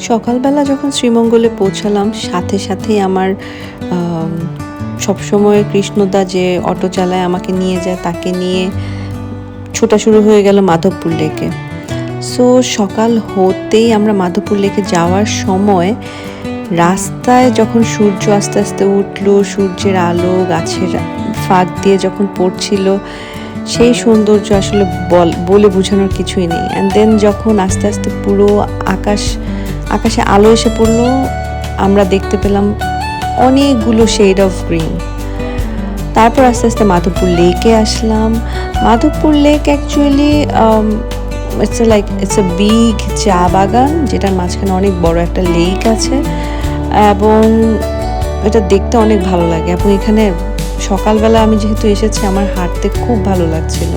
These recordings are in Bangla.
সকালবেলা যখন শ্রীমঙ্গলে পৌঁছালাম সাথে সাথেই আমার সবসময় কৃষ্ণদা যে অটো চালায় আমাকে নিয়ে যায় তাকে নিয়ে ছোটা শুরু হয়ে গেল মাধবপুর লেকে। সো সকাল হতেই আমরা মাধবপুর লেকে যাওয়ার সময় রাস্তায় যখন সূর্য আস্তে আস্তে উঠলো, সূর্যের আলো গাছের ফাঁক দিয়ে যখন পড়ছিল, সেই সৌন্দর্য আসলে বলে বোঝানোর কিছুই নেই। অ্যান্ড দেন যখন আস্তে আস্তে পুরো আকাশে আলো এসে পড়লো, আমরা দেখতে পেলাম অনেকগুলো শেড অফ গ্রিন। তারপর আস্তে আস্তে মাধবপুর লেকে আসলাম। Madhabpur lake actually it's a big চা বাগান, যেটার মাঝখানে অনেক বড় একটা লেক আছে এবং এটা দেখতে অনেক ভালো লাগে। এবং এখানে সকালবেলা আমি যেহেতু এসেছি, আমার হাঁটতে খুব ভালো লাগছিল।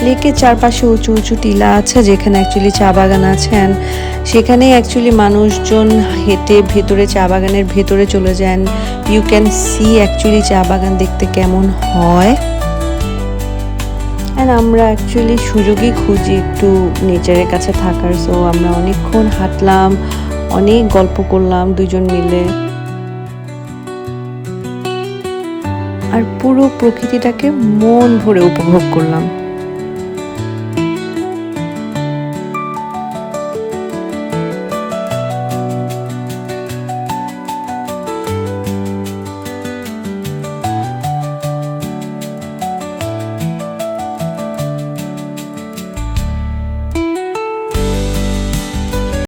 লেকের চারপাশে উঁচু উঁচু টিলা আছে, যেখানে অ্যাকচুয়ালি চা বাগান আছে। অ্যান্ড সেখানে অ্যাকচুয়ালি মানুষজন হেঁটে ভেতরে চা বাগানের ভেতরে চলে যান। ইউ ক্যান সি অ্যাকচুয়ালি চা বাগান দেখতে কেমন হয়। অ্যান্ড আমরা অ্যাকচুয়ালি সুযোগই খুঁজি একটু নেচারের কাছে থাকার। সো আমরা অনেকক্ষণ হাঁটলাম, অনেক গল্প করলাম দুজন মিলে, আর পুরো প্রকৃতিটাকে মন ভরে উপভোগ করলাম।